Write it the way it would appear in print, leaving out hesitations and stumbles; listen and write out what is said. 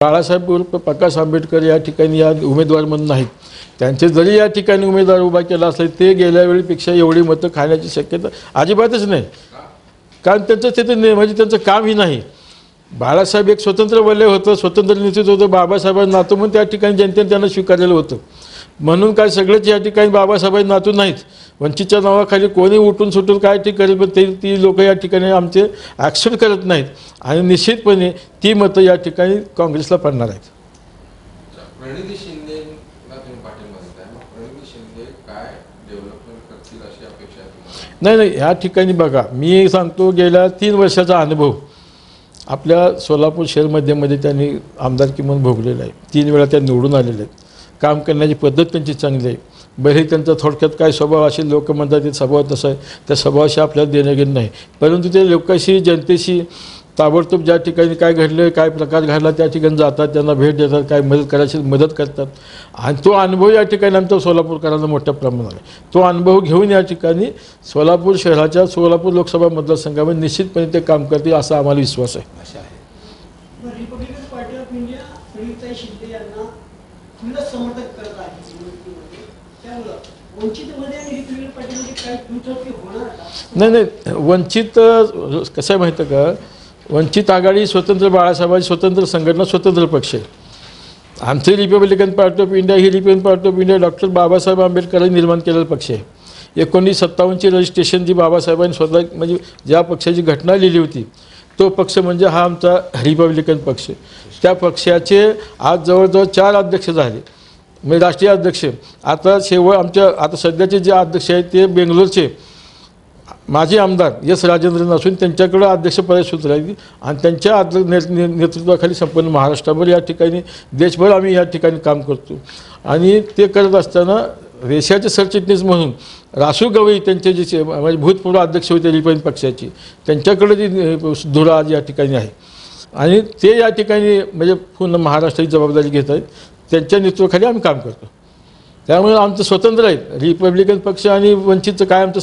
बाळासाहेब उर्फ प्रकाश आंबेडकर या ठिकाणी या उमेदवार म्हणून नाहीत. त्यांचे जरी या ठिकाणी उमेदवार उभा केला असले ते गेल्या वेळीपेक्षा एवढी मतं खाण्याची शक्यता अजिबातच नाही. कारण त्यांचं तिथे म्हणजे त्यांचं कामही नाही. बाळासाहेब एक स्वतंत्र वलय होतं, स्वतंत्र नेतृत्व होतं. बाबासाहेबांना नातू म्हणून त्या ठिकाणी जनतेने त्यांना स्वीकारलेलं होतं. म्हणून काय सगळेच या ठिकाणी बाबासाहेबांना नातू नाहीत. वंचितच्या नावाखाली कोणी उठून सुटून काय ठीक करेल, पण ती लोक या ठिकाणी आमचे ॲक्सेप्ट करत नाहीत आणि निश्चितपणे ती मतं या ठिकाणी काँग्रेसला पडणार आहेत. प्रणिती शिंदेला तुम्ही पाठिंबा देताय, मग प्रणिती शिंदे काय डेव्हलपमेंट करतील अशी अपेक्षा आहे तुम्हाला? नाही, ह्या ठिकाणी बघा, मी सांगतो गेल्या 3 वर्षाचा अनुभव आपल्या सोलापूर शहरमध्ये त्यांनी आमदारकी म्हणून भोगलेला आहे. 3 वेळा त्या निवडून आलेले आहेत. काम करण्याची पद्धत त्यांची चांगली आहे. भले त्यांचा थोडक्यात काय स्वभाव असे लोक म्हणतात ते स्वभाव तसा आहे, त्या स्वभावाशी आपल्याला देणं घेणं नाही. परंतु ते लोकांशी जनतेशी ताबडतोब ज्या ठिकाणी काय घडलं, काय प्रकार घडला त्या ठिकाणी जातात, त्यांना भेट देतात, काय मदत करायची मदत करतात. आणि तो अनुभव या ठिकाणी आमचा सोलापूरकरांना मोठ्या प्रमाणात आहे. तो अनुभव घेऊन या ठिकाणी सोलापूर शहराच्या सोलापूर लोकसभा मतदारसंघामध्ये निश्चितपणे ते काम करतील असा आम्हाला विश्वास आहे. Republican party of India Praniti Shinde यांना समर्थन करत आहे. नाही, वंचित कसं आहे माहिती आहे का, वंचित आघाडी स्वतंत्र बाळासाहेबांची स्वतंत्र संघटना, स्वतंत्र पक्ष आहे. आमचे Republican party of India he Republican party of India doctor Babasaheb आंबेडकरांनी निर्माण केलेला पक्ष आहे. 1957ची रजिस्ट्रेशन जी बाबासाहेबांनी स्वतः म्हणजे ज्या पक्षाची घटना लिहिली होती तो पक्ष म्हणजे हा आमचा रिपब्लिकन पक्ष. त्या पक्षाचे आज जवळजवळ 4 अध्यक्ष झाले, म्हणजे राष्ट्रीय अध्यक्ष. आता आमच्या आता सध्याचे जे अध्यक्ष आहेत ते बेंगलोरचे माजी आमदार एस राजेंद्रन असून त्यांच्याकडं अध्यक्षपदाची सूत्र आहे आणि त्यांच्या नेतृत्वाखाली संपूर्ण महाराष्ट्राभर या ठिकाणी देशभर आम्ही या ठिकाणी काम करतो. आणि ते करत असताना देशाचे सरचिटणीस म्हणून रासू गवई त्यांचे जे म्हणजे भूतपूर्व अध्यक्ष होते रिपब्लिकन पक्षाची, त्यांच्याकडे जी धुरा आज या ठिकाणी आहे आणि ते या ठिकाणी म्हणजे पूर्ण महाराष्ट्राची जबाबदारी घेत आहेत. त्यांच्या नेतृत्वाखाली आम्ही काम करतो. त्यामुळे आमचं स्वतंत्र आहे. रिपब्लिकन पक्ष आणि वंचितचं काय आमचं